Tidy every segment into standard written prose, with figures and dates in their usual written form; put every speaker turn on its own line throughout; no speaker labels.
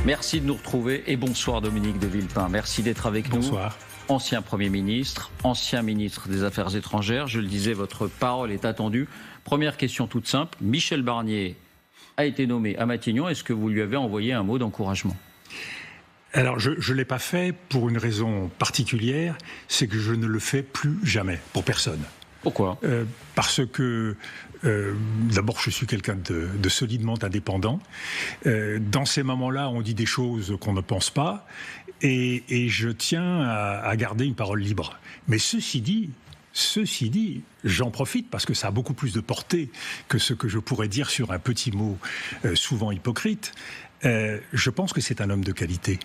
Merci de nous retrouver et bonsoir Dominique de Villepin. Merci d'être avec nous.
Bonsoir.
Ancien Premier ministre, ancien ministre des Affaires étrangères. Je le disais, votre parole est attendue. Première question toute simple. Michel Barnier a été nommé à Matignon. Est-ce que vous lui avez envoyé un mot d'encouragement ?
Alors, je ne l'ai pas fait pour une raison particulière, c'est que je ne le fais plus jamais, pour personne.
Pourquoi ?
Parce que, d'abord, je suis quelqu'un de solidement indépendant. Dans ces moments-là, on dit des choses qu'on ne pense pas, et je tiens à garder une parole libre. Mais ceci dit, j'en profite parce que ça a beaucoup plus de portée que ce que je pourrais dire sur un petit mot souvent hypocrite. Je pense que c'est un homme de qualité.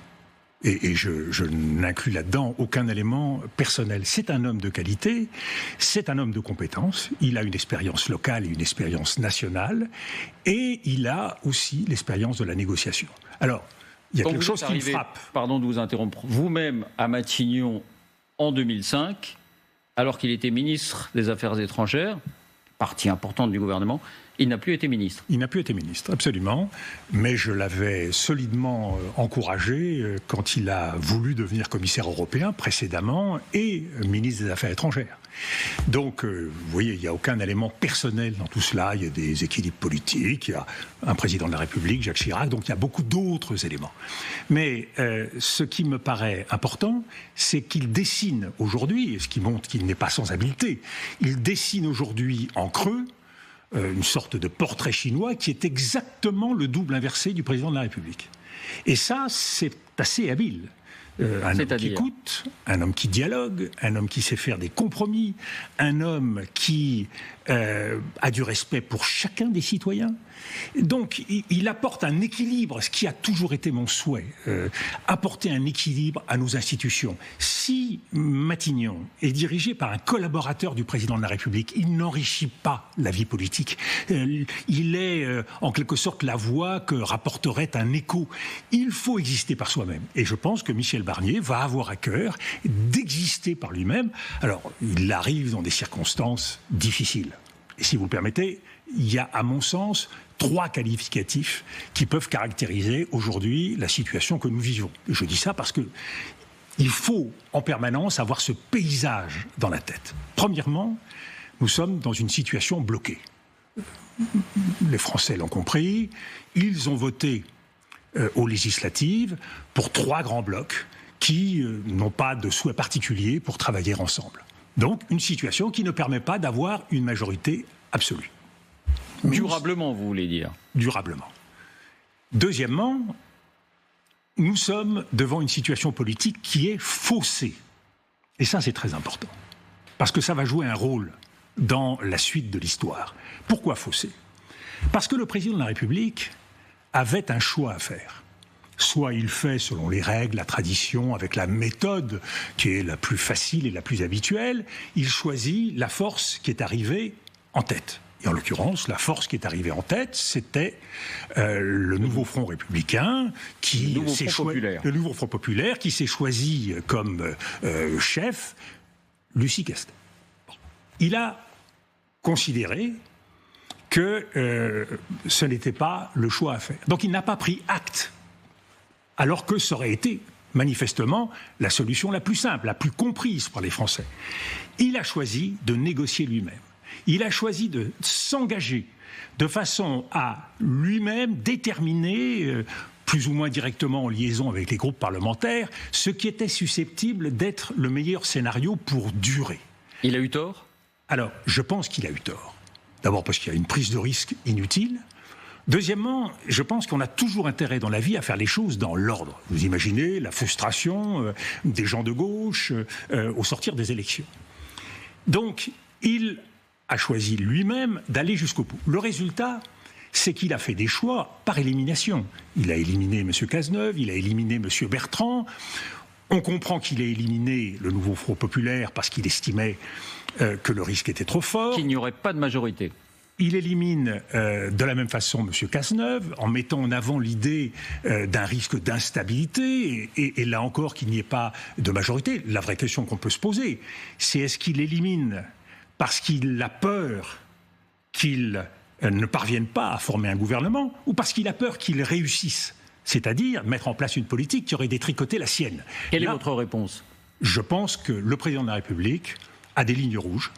Et je n'inclus là-dedans aucun élément personnel. C'est un homme de qualité, c'est un homme de compétence, il a une expérience locale et une expérience nationale, et il a aussi l'expérience de la négociation. Alors, il y a quelque chose qui me frappe.
Pardon de vous interrompre. Vous-même, à Matignon, en 2005, alors qu'il était ministre des Affaires étrangères, partie importante du gouvernement, il n'a plus été ministre. Il
n'a plus été ministre, absolument. Mais je l'avais solidement encouragé quand il a voulu devenir commissaire européen précédemment et ministre des Affaires étrangères. Donc, vous voyez, il n'y a aucun élément personnel dans tout cela. Il y a des équilibres politiques, il y a un président de la République, Jacques Chirac, donc il y a beaucoup d'autres éléments. Mais ce qui me paraît important, c'est qu'il dessine aujourd'hui, et ce qui montre qu'il n'est pas sans habileté, il dessine aujourd'hui en creux une sorte de portrait chinois qui est exactement le double inversé du président de la République. Et ça, c'est assez habile. Un homme qui écoute, un homme qui dialogue, un homme qui sait faire des compromis, un homme qui a du respect pour chacun des citoyens. Donc, il apporte un équilibre, ce qui a toujours été mon souhait, apporter un équilibre à nos institutions. Si Matignon est dirigé par un collaborateur du président de la République, il n'enrichit pas la vie politique. Il est, en quelque sorte, la voix que rapporterait un écho. Il faut exister par soi-même. Et je pense que Michel Barnier va avoir à cœur d'exister par lui-même. Alors, il arrive dans des circonstances difficiles. Et si vous le permettez, il y a, à mon sens, 3 qualificatifs qui peuvent caractériser aujourd'hui la situation que nous vivons. Et je dis ça parce que il faut en permanence avoir ce paysage dans la tête. Premièrement, nous sommes dans une situation bloquée. Les Français l'ont compris, ils ont voté aux législatives pour 3 grands blocs qui n'ont pas de souhait particulier pour travailler ensemble. Donc, une situation qui ne permet pas d'avoir une majorité absolue.
Durablement, vous voulez dire ?
Durablement. Deuxièmement, nous sommes devant une situation politique qui est faussée. Et ça, c'est très important. Parce que ça va jouer un rôle dans la suite de l'histoire. Pourquoi faussée ? Parce que le président de la République avait un choix à faire. Soit il fait selon les règles, la tradition, avec la méthode qui est la plus facile et la plus habituelle, il choisit la force qui est arrivée en tête. Et en l'occurrence, la force qui est arrivée en tête, c'était le nouveau Front républicain, le nouveau Front populaire, qui s'est choisi comme chef Lucie Castet. Bon. Il a considéré que ce n'était pas le choix à faire. Donc il n'a pas pris acte, alors que ça aurait été manifestement la solution la plus simple, la plus comprise par les Français. Il a choisi de négocier lui-même. Il a choisi de s'engager de façon à lui-même déterminer, plus ou moins directement en liaison avec les groupes parlementaires, ce qui était susceptible d'être le meilleur scénario pour durer.
Il a eu tort ?
Alors, je pense qu'il a eu tort. D'abord parce qu'il y a une prise de risque inutile. Deuxièmement, je pense qu'on a toujours intérêt dans la vie à faire les choses dans l'ordre. Vous imaginez la frustration des gens de gauche au sortir des élections. Donc, il a choisi lui-même d'aller jusqu'au bout. Le résultat, c'est qu'il a fait des choix par élimination. Il a éliminé M. Cazeneuve, il a éliminé M. Bertrand. On comprend qu'il a éliminé le nouveau Front populaire parce qu'il estimait que le risque était trop fort.
Qu'il n'y aurait pas de majorité.
Il élimine de la même façon M. Cazeneuve, en mettant en avant l'idée d'un risque d'instabilité, et là encore qu'il n'y ait pas de majorité. La vraie question qu'on peut se poser, c'est est-ce qu'il élimine parce qu'il a peur qu'il ne parvienne pas à former un gouvernement, ou parce qu'il a peur qu'il réussisse ? c'est-à-dire mettre en place une politique qui aurait détricoté la sienne.
Quelle est votre réponse ?
Je pense que le président de la République a des lignes rouges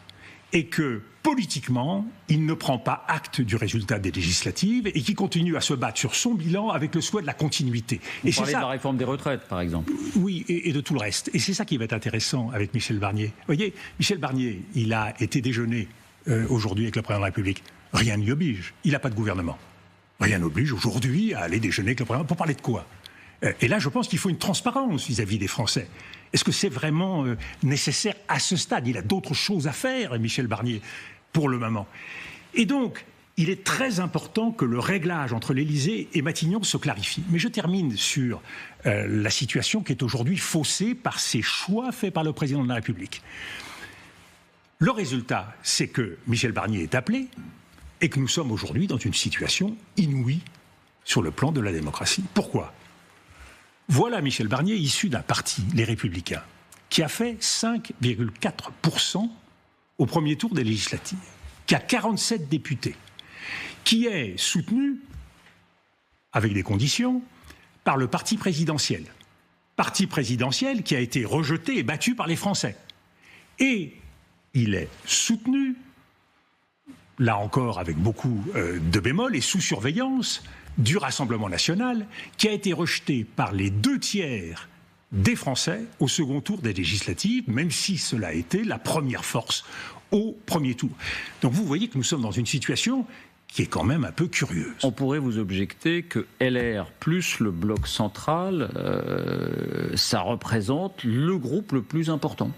et que politiquement, il ne prend pas acte du résultat des législatives et qu'il continue à se battre sur son bilan avec le souhait de la continuité.
Vous parlez de la réforme des retraites, par exemple.
Oui, et de tout le reste. Et c'est ça qui va être intéressant avec Michel Barnier. Vous voyez, Michel Barnier, il a été déjeuner aujourd'hui avec le président de la République. Rien n'y oblige. Il n'a pas de gouvernement. Rien n'oblige aujourd'hui à aller déjeuner avec le président. Pour parler de quoi ? Et là, je pense qu'il faut une transparence vis-à-vis des Français. Est-ce que c'est vraiment nécessaire à ce stade ? Il a d'autres choses à faire, Michel Barnier, pour le moment. Et donc, il est très important que le réglage entre l'Élysée et Matignon se clarifie. Mais je termine sur la situation qui est aujourd'hui faussée par ces choix faits par le président de la République. Le résultat, c'est que Michel Barnier est appelé et que nous sommes aujourd'hui dans une situation inouïe sur le plan de la démocratie. Pourquoi ? Voilà Michel Barnier, issu d'un parti, les Républicains, qui a fait 5,4% au premier tour des législatives, qui a 47 députés, qui est soutenu, avec des conditions, par le parti présidentiel. Parti présidentiel qui a été rejeté et battu par les Français. Et il est soutenu, là encore avec beaucoup de bémols et sous surveillance, du Rassemblement national, qui a été rejeté par les 2/3 des Français au second tour des législatives, même si cela a été la première force au premier tour. Donc vous voyez que nous sommes dans une situation qui est quand même un peu curieuse. On
pourrait vous objecter que LR plus le bloc central, ça représente le groupe le plus important.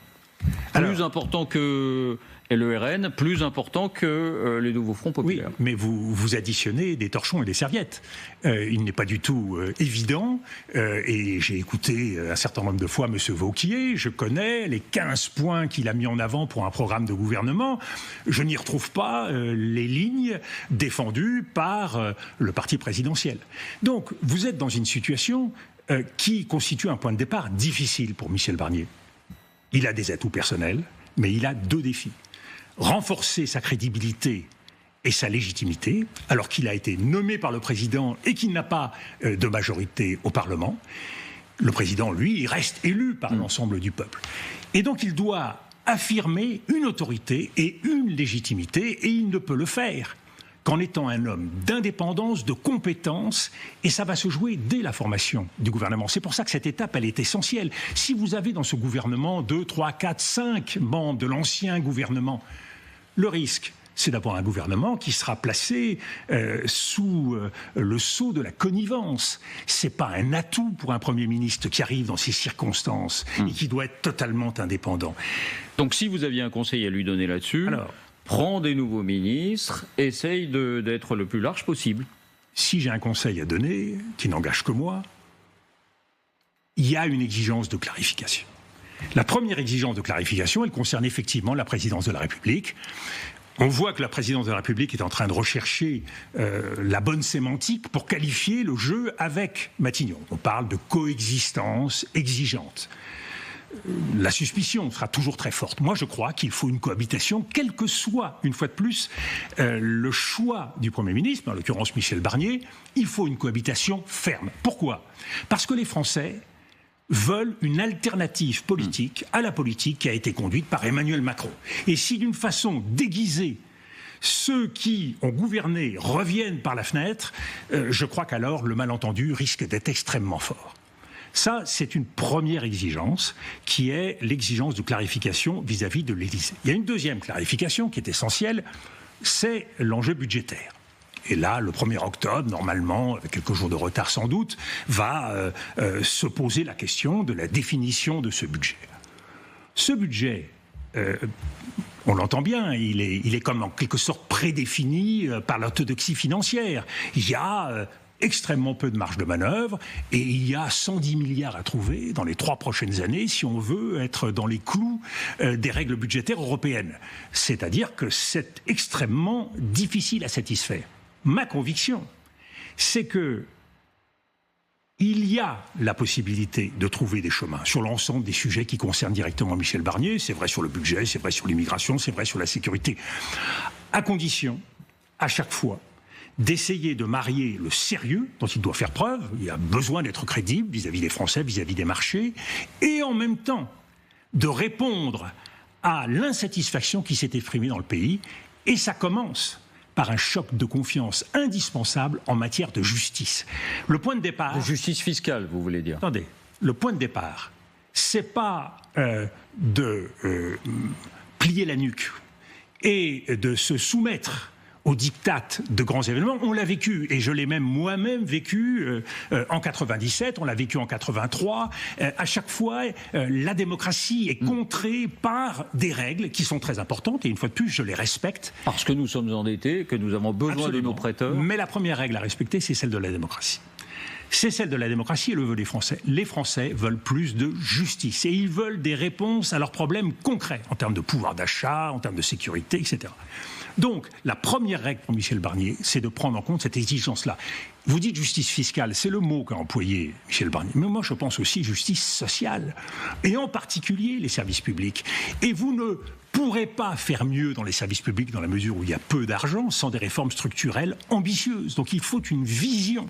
Plus important que le RN, plus important que les nouveaux fronts populaires.
Oui, mais vous additionnez des torchons et des serviettes. Il n'est pas du tout évident, et j'ai écouté un certain nombre de fois M. Wauquiez, je connais les 15 points qu'il a mis en avant pour un programme de gouvernement. Je n'y retrouve pas les lignes défendues par le parti présidentiel. Donc, vous êtes dans une situation qui constitue un point de départ difficile pour Michel Barnier. Il a des atouts personnels, mais il a 2 défis. Renforcer sa crédibilité et sa légitimité, alors qu'il a été nommé par le président et qu'il n'a pas de majorité au Parlement. Le président, lui, il reste élu par l'ensemble du peuple. Et donc il doit affirmer une autorité et une légitimité, et il ne peut le faire qu'en étant un homme d'indépendance, de compétence, et ça va se jouer dès la formation du gouvernement. C'est pour ça que cette étape, elle est essentielle. Si vous avez dans ce gouvernement 2, 3, 4, 5 membres de l'ancien gouvernement, le risque, c'est d'avoir un gouvernement qui sera placé sous le sceau de la connivence. C'est pas un atout pour un Premier ministre qui arrive dans ces circonstances et qui doit être totalement indépendant.
Donc si vous aviez un conseil à lui donner là-dessus... Prends des nouveaux ministres, essaye d'être le plus large possible.
Si j'ai un conseil à donner, qui n'engage que moi, il y a une exigence de clarification. La première exigence de clarification, elle concerne effectivement la présidence de la République. On voit que la présidence de la République est en train de rechercher la bonne sémantique pour qualifier le jeu avec Matignon. On parle de coexistence exigeante. La suspicion sera toujours très forte. Moi, je crois qu'il faut une cohabitation, quel que soit, une fois de plus, le choix du Premier ministre, en l'occurrence Michel Barnier, il faut une cohabitation ferme. Pourquoi ? Parce que les Français veulent une alternative politique à la politique qui a été conduite par Emmanuel Macron. Et si d'une façon déguisée, ceux qui ont gouverné reviennent par la fenêtre, je crois qu'alors le malentendu risque d'être extrêmement fort. Ça, c'est une première exigence, qui est l'exigence de clarification vis-à-vis de l'Élysée. Il y a une deuxième clarification qui est essentielle, c'est l'enjeu budgétaire. Et là, le 1er octobre, normalement, avec quelques jours de retard sans doute, va se poser la question de la définition de ce budget. Ce budget, on l'entend bien, il est comme en quelque sorte prédéfini par l'orthodoxie financière. Il y a extrêmement peu de marge de manœuvre et il y a 110 milliards à trouver dans les 3 prochaines années si on veut être dans les clous des règles budgétaires européennes. C'est-à-dire que c'est extrêmement difficile à satisfaire. Ma conviction, c'est que il y a la possibilité de trouver des chemins sur l'ensemble des sujets qui concernent directement Michel Barnier. C'est vrai sur le budget, c'est vrai sur l'immigration, c'est vrai sur la sécurité. À condition, à chaque fois, d'essayer de marier le sérieux dont il doit faire preuve, il a besoin d'être crédible vis-à-vis des Français, vis-à-vis des marchés, et en même temps de répondre à l'insatisfaction qui s'est exprimée dans le pays, et ça commence par un choc de confiance indispensable en matière de justice. Le point de départ...
De justice fiscale, vous voulez dire?
Attendez, le point de départ, c'est pas de plier la nuque et de se soumettre aux diktats de grands événements. On l'a vécu, et je l'ai même moi-même vécu en 97, on l'a vécu en 83. À chaque fois, la démocratie est contrée par des règles qui sont très importantes, et une fois de plus, je les respecte.
Parce que nous sommes endettés, que nous avons besoin de nos prêteurs.
Mais la première règle à respecter, c'est celle de la démocratie. C'est celle de la démocratie et le veut les Français. Les Français veulent plus de justice et ils veulent des réponses à leurs problèmes concrets en termes de pouvoir d'achat, en termes de sécurité, etc. Donc, la première règle pour Michel Barnier, c'est de prendre en compte cette exigence-là. Vous dites justice fiscale, c'est le mot qu'a employé Michel Barnier. Mais moi, je pense aussi justice sociale, et en particulier les services publics. Et vous ne pourrez pas faire mieux dans les services publics dans la mesure où il y a peu d'argent sans des réformes structurelles ambitieuses. Donc, il faut une vision.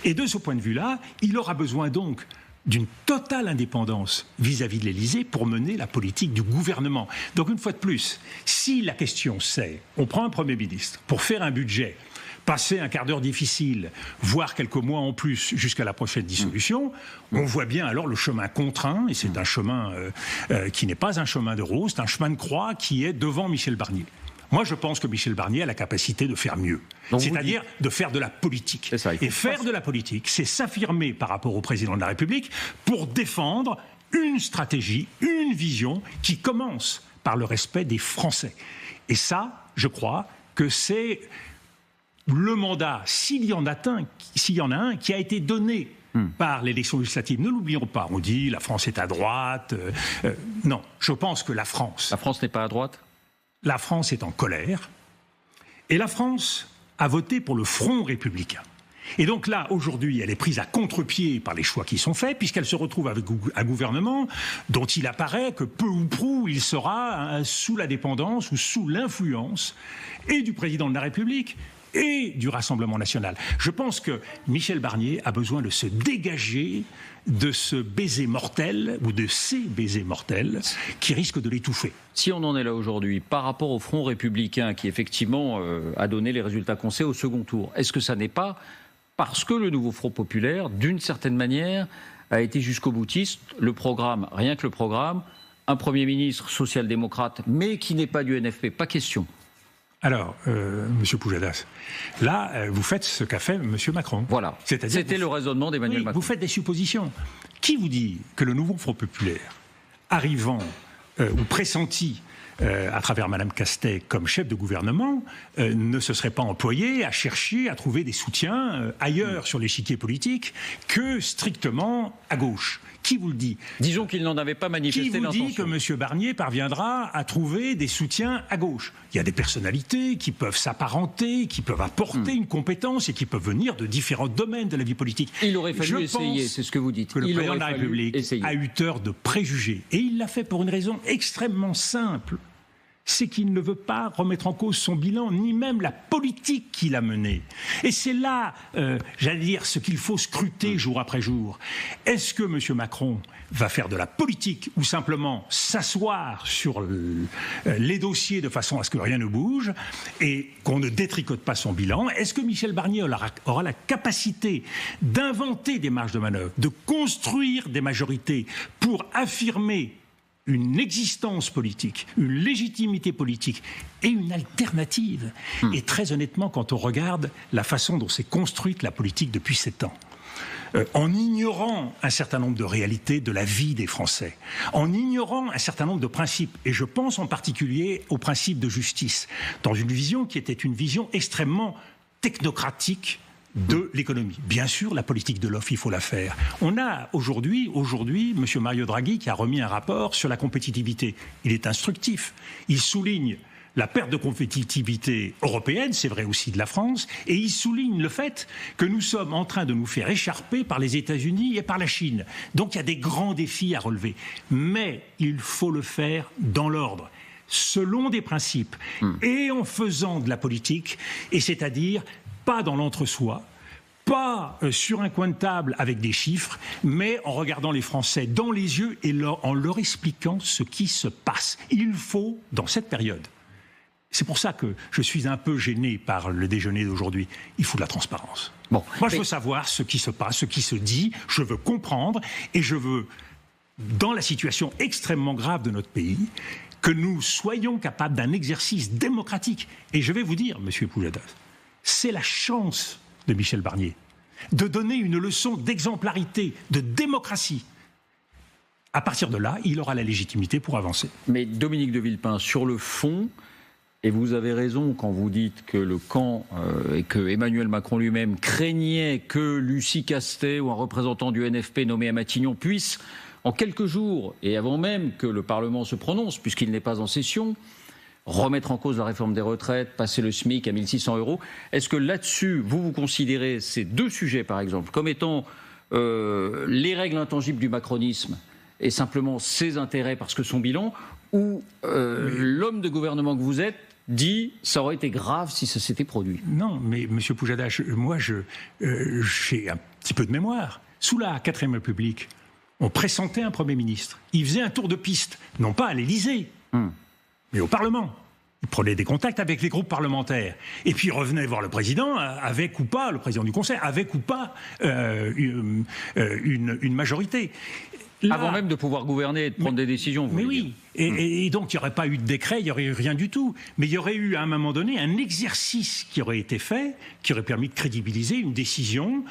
Et de ce point de vue-là, il aura besoin donc d'une totale indépendance vis-à-vis de l'Élysée pour mener la politique du gouvernement. Donc une fois de plus, si la question c'est, on prend un Premier ministre pour faire un budget, passer un quart d'heure difficile, voire quelques mois en plus jusqu'à la prochaine dissolution, on voit bien alors le chemin contraint, et c'est un chemin qui n'est pas un chemin de rose, c'est un chemin de croix qui est devant Michel Barnier. Moi, je pense que Michel Barnier a la capacité de faire mieux. C'est-à-dire de faire de la politique. Et faire de la politique, c'est s'affirmer par rapport au président de la République pour défendre une stratégie, une vision qui commence par le respect des Français. Et ça, je crois que c'est le mandat, s'il y en a un, qui a été donné par l'élection législative. Ne l'oublions pas, on dit la France est à droite. Non, je pense que la France...
La France n'est pas à droite ?
La France est en colère, et la France a voté pour le Front républicain. Et donc là, aujourd'hui, elle est prise à contre-pied par les choix qui sont faits, puisqu'elle se retrouve avec un gouvernement dont il apparaît que peu ou prou, il sera sous la dépendance ou sous l'influence et du président de la République et du Rassemblement national. Je pense que Michel Barnier a besoin de se dégager de ce baiser mortel, ou de ces baisers mortels, qui risquent de l'étouffer.
Si on en est là aujourd'hui, par rapport au Front républicain, qui effectivement a donné les résultats qu'on sait au second tour, est-ce que ça n'est pas parce que le nouveau Front populaire, d'une certaine manière, a été jusqu'au boutiste, le programme, rien que le programme, un Premier ministre social-démocrate, mais qui n'est pas du NFP, pas question.
Alors, Monsieur Pujadas, là, vous faites ce qu'a fait Monsieur Macron.
Voilà. C'était le raisonnement d'Emmanuel Macron.
Vous faites des suppositions. Qui vous dit que le nouveau Front populaire, arrivant ou pressenti à travers Madame Castex comme chef de gouvernement, ne se serait pas employé à chercher à trouver des soutiens ailleurs sur l'échiquier politique que strictement à gauche? Qui vous le dit?
Disons qu'il n'en avait pas manifesté l'intention.
Qui vous dit que M. Barnier parviendra à trouver des soutiens à gauche? Il y a des personnalités qui peuvent s'apparenter, qui peuvent apporter une compétence et qui peuvent venir de différents domaines de la vie politique.
Il aurait fallu essayer, c'est ce que vous dites.
Que le président de la République a eu tort de préjugés. Et il l'a fait pour une raison extrêmement simple. C'est qu'il ne veut pas remettre en cause son bilan, ni même la politique qu'il a menée. Et c'est là, j'allais dire, ce qu'il faut scruter jour après jour. Est-ce que M. Macron va faire de la politique ou simplement s'asseoir sur les dossiers de façon à ce que rien ne bouge et qu'on ne détricote pas son bilan? Est-ce que Michel Barnier aura la capacité d'inventer des marges de manœuvre, de construire des majorités pour affirmer une existence politique, une légitimité politique et une alternative? Et très honnêtement, quand on regarde la façon dont s'est construite la politique depuis 7 ans, en ignorant un certain nombre de réalités de la vie des Français, en ignorant un certain nombre de principes, et je pense en particulier au principe de justice, dans une vision qui était une vision extrêmement technocratique de l'économie. Bien sûr, la politique de l'offre, il faut la faire. On a aujourd'hui, M. Mario Draghi qui a remis un rapport sur la compétitivité. Il est instructif. Il souligne la perte de compétitivité européenne, c'est vrai aussi de la France, et il souligne le fait que nous sommes en train de nous faire écharper par les États-Unis et par la Chine. Donc il y a des grands défis à relever. Mais il faut le faire dans l'ordre, selon des principes, et en faisant de la politique, et c'est-à-dire pas dans l'entre-soi, pas sur un coin de table avec des chiffres, mais en regardant les Français dans les yeux et en leur expliquant ce qui se passe. Il faut, dans cette période, c'est pour ça que je suis un peu gêné par le déjeuner d'aujourd'hui, il faut de la transparence.
Bon,
moi, je veux savoir ce qui se passe, ce qui se dit, je veux comprendre et je veux, dans la situation extrêmement grave de notre pays, que nous soyons capables d'un exercice démocratique. Et je vais vous dire, Monsieur Pujadas, c'est la chance de Michel Barnier de donner une leçon d'exemplarité, de démocratie. À partir de là, il aura la légitimité pour avancer.
Mais Dominique de Villepin, sur le fond, et vous avez raison quand vous dites que le camp et que Emmanuel Macron lui-même craignait que Lucie Castet ou un représentant du NFP nommé à Matignon puisse, en quelques jours, et avant même que le Parlement se prononce, puisqu'il n'est pas en session, remettre en cause la réforme des retraites, passer le SMIC à 1 600 €. Est-ce que là-dessus, vous considérez ces deux sujets, par exemple, comme étant les règles intangibles du macronisme et simplement ses intérêts parce que son bilan, ou l'homme de gouvernement que vous êtes dit ça aurait été grave si ça s'était produit?
Non, mais M. Pujadas, moi, j'ai un petit peu de mémoire. Sous la 4e République, on pressentait un Premier ministre. Il faisait un tour de piste, non pas à l'Élysée, mais au Parlement. Il prenait des contacts avec les groupes parlementaires. Et puis il revenait voir le président, avec ou pas, le président du Conseil, avec ou pas une majorité.
Là, avant même de pouvoir gouverner et de prendre des décisions, vous voulez dire.
Et donc il n'y aurait pas eu de décret, il n'y aurait eu rien du tout. Mais il y aurait eu à un moment donné un exercice qui aurait été fait, qui aurait permis de crédibiliser une décision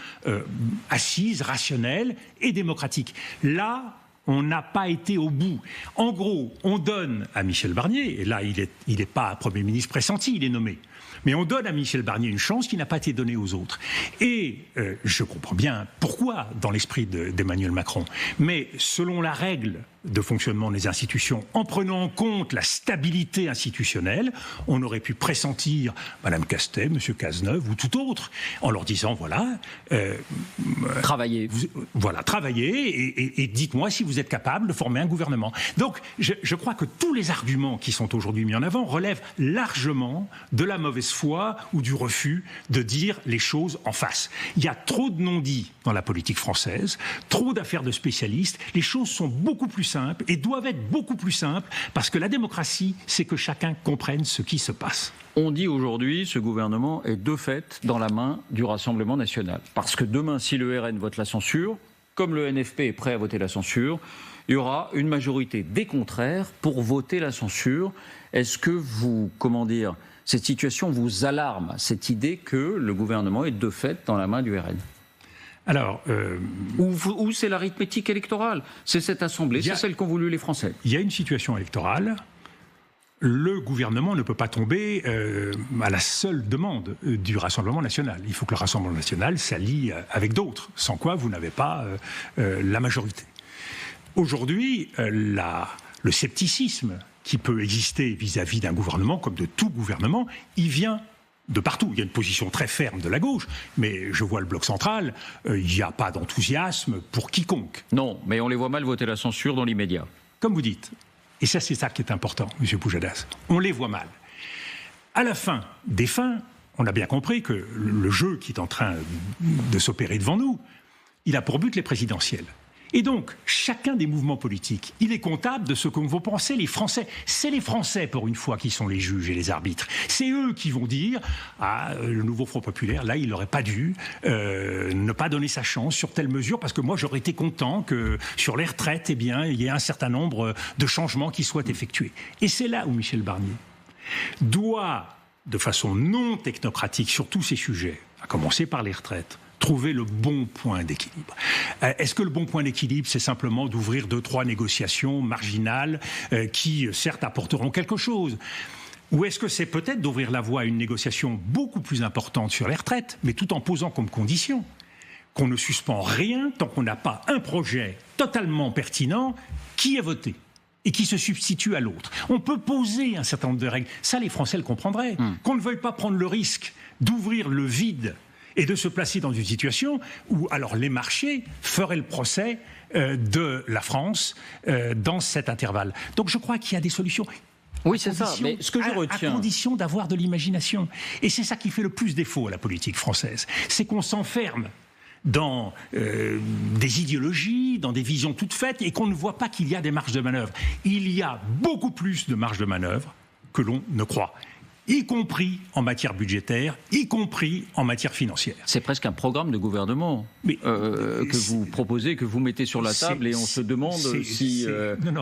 assise, rationnelle et démocratique. Là, on n'a pas été au bout. En gros, on donne à Michel Barnier, et là il n'est pas Premier ministre pressenti, il est nommé, mais on donne à Michel Barnier une chance qui n'a pas été donnée aux autres. Et je comprends bien pourquoi dans l'esprit d'Emmanuel Macron. Mais selon la règle de fonctionnement des institutions, en prenant en compte la stabilité institutionnelle, on aurait pu pressentir Mme Castet, M. Cazeneuve ou tout autre, en leur disant voilà...
travaillez.
Travaillez et dites-moi si vous êtes capable de former un gouvernement. Donc je crois que tous les arguments qui sont aujourd'hui mis en avant relèvent largement de la mauvaise foi ou du refus de dire les choses en face. Il y a trop de non-dits dans la politique française, trop d'affaires de spécialistes. Les choses sont beaucoup plus simples et doivent être beaucoup plus simples parce que la démocratie, c'est que chacun comprenne ce qui se passe.
On dit aujourd'hui ce gouvernement est de fait dans la main du Rassemblement national. Parce que demain, si le RN vote la censure, comme le NFP est prêt à voter la censure, il y aura une majorité des contraires pour voter la censure. Est-ce que cette situation vous alarme, cette idée que le gouvernement est de fait dans la main du RN?
Alors,
ou c'est l'arithmétique électorale, c'est cette assemblée, c'est celle qu'ont voulu les Français.
Il y a une situation électorale. Le gouvernement ne peut pas tomber à la seule demande du Rassemblement national. Il faut que le Rassemblement national s'allie avec d'autres, sans quoi vous n'avez pas la majorité. Aujourd'hui, le scepticisme qui peut exister vis-à-vis d'un gouvernement, comme de tout gouvernement, il vient de partout. Il y a une position très ferme de la gauche, mais je vois le bloc central, il n'y a pas d'enthousiasme pour quiconque.
Non, mais on les voit mal voter la censure dans l'immédiat.
Comme vous dites. Et ça, c'est ça qui est important, M. Pujadas. On les voit mal. À la fin des fins, on a bien compris que le jeu qui est en train de s'opérer devant nous, il a pour but les présidentielles. Et donc, chacun des mouvements politiques, il est comptable de ce que vont penser les Français. C'est les Français, pour une fois, qui sont les juges et les arbitres. C'est eux qui vont dire « Ah, le nouveau Front populaire, là, il n'aurait pas dû ne pas donner sa chance sur telle mesure, parce que moi, j'aurais été content que sur les retraites, eh bien, il y ait un certain nombre de changements qui soient effectués. » Et c'est là où Michel Barnier doit, de façon non technocratique sur tous ces sujets, à commencer par les retraites, trouver le bon point d'équilibre. Est-ce que le bon point d'équilibre, c'est simplement d'ouvrir 2-3 négociations marginales qui, certes, apporteront quelque chose ? Ou est-ce que c'est peut-être d'ouvrir la voie à une négociation beaucoup plus importante sur les retraites, mais tout en posant comme condition qu'on ne suspend rien tant qu'on n'a pas un projet totalement pertinent qui est voté et qui se substitue à l'autre. On peut poser un certain nombre de règles. Ça, les Français le comprendraient. Qu'on ne veuille pas prendre le risque d'ouvrir le vide et de se placer dans une situation où alors les marchés feraient le procès de la France dans cet intervalle. Donc je crois qu'il y a des solutions.
Oui, c'est ça. Mais ce que je retiens,
à condition d'avoir de l'imagination. Et c'est ça qui fait le plus défaut à la politique française. C'est qu'on s'enferme dans des idéologies, dans des visions toutes faites, et qu'on ne voit pas qu'il y a des marges de manœuvre. Il y a beaucoup plus de marges de manœuvre que l'on ne croit, y compris en matière budgétaire, y compris en matière financière.
C'est presque un programme de gouvernement que vous proposez, que vous mettez sur la table, et on se demande si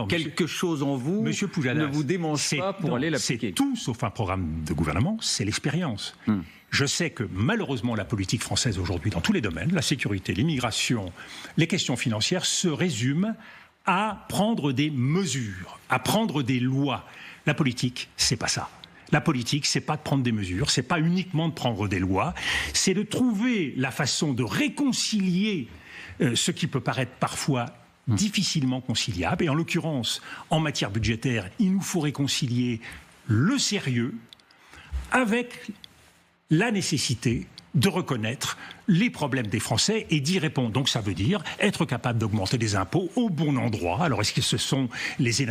quelque chose en vous ne vous démange pas pour aller l'appliquer.
C'est tout sauf un programme de gouvernement, c'est l'expérience. Je sais que malheureusement la politique française aujourd'hui dans tous les domaines, la sécurité, l'immigration, les questions financières, se résument à prendre des mesures, à prendre des lois. La politique, c'est pas ça. La politique, c'est pas de prendre des mesures, c'est pas uniquement de prendre des lois, c'est de trouver la façon de réconcilier ce qui peut paraître parfois difficilement conciliable. Et en l'occurrence, en matière budgétaire, il nous faut réconcilier le sérieux avec la nécessité de reconnaître les problèmes des Français et d'y répondre. Donc ça veut dire être capable d'augmenter les impôts au bon endroit. Alors est-ce que ce sont les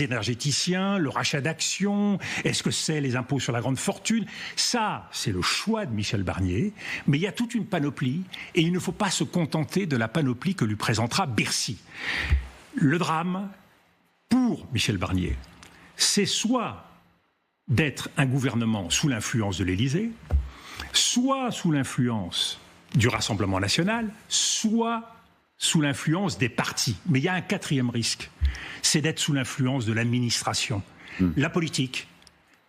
énergéticiens, le rachat d'actions? Est-ce que c'est les impôts sur la grande fortune? Ça, c'est le choix de Michel Barnier. Mais il y a toute une panoplie et il ne faut pas se contenter de la panoplie que lui présentera Bercy. Le drame, pour Michel Barnier, c'est soit d'être un gouvernement sous l'influence de l'Élysée, soit sous l'influence du Rassemblement national, soit sous l'influence des partis. Mais il y a un quatrième risque, c'est d'être sous l'influence de l'administration. La politique,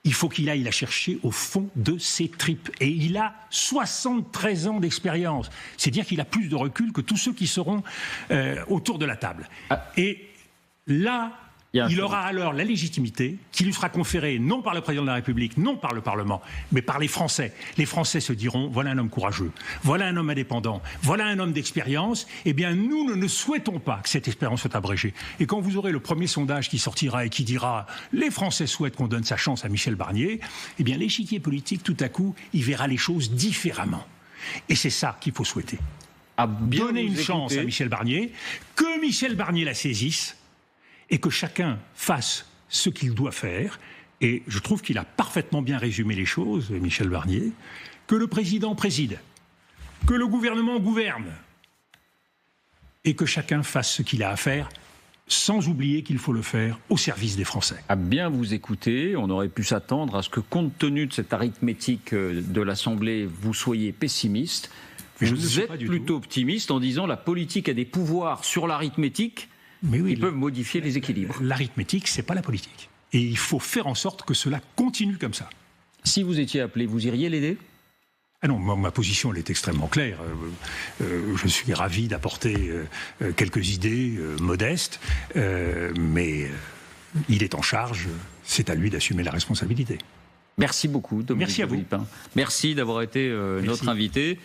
il faut qu'il aille la chercher au fond de ses tripes. Et il a 73 ans d'expérience. C'est dire qu'il a plus de recul que tous ceux qui seront autour de la table. Et là, il aura alors la légitimité qui lui sera conférée non par le président de la République, non par le Parlement, mais par les Français. Les Français se diront, voilà un homme courageux, voilà un homme indépendant, voilà un homme d'expérience. Eh bien, nous ne souhaitons pas que cette expérience soit abrégée. Et quand vous aurez le premier sondage qui sortira et qui dira, les Français souhaitent qu'on donne sa chance à Michel Barnier, eh bien, l'échiquier politique, tout à coup, il verra les choses différemment. Et c'est ça qu'il faut souhaiter. Donner une chance à Michel Barnier, que Michel Barnier la saisisse, et que chacun fasse ce qu'il doit faire. Et je trouve qu'il a parfaitement bien résumé les choses, Michel Barnier, que le président préside, que le gouvernement gouverne, et que chacun fasse ce qu'il a à faire, sans oublier qu'il faut le faire au service des Français.
À bien vous écouter, on aurait pu s'attendre à ce que, compte tenu de cette arithmétique de l'Assemblée, vous soyez pessimiste. Vous êtes plutôt optimiste en disant la politique a des pouvoirs sur l'arithmétique.
Mais oui,
ils peuvent modifier les équilibres.
L'arithmétique, c'est pas la politique. Et il faut faire en sorte que cela continue comme ça.
Si vous étiez appelé, vous iriez l'aider ?
Ah non, ma position elle est extrêmement claire. Je suis ravi d'apporter quelques idées modestes, mais il est en charge, c'est à lui d'assumer la responsabilité.
Merci beaucoup, Dominique de Villepin. Merci d'avoir été notre invité.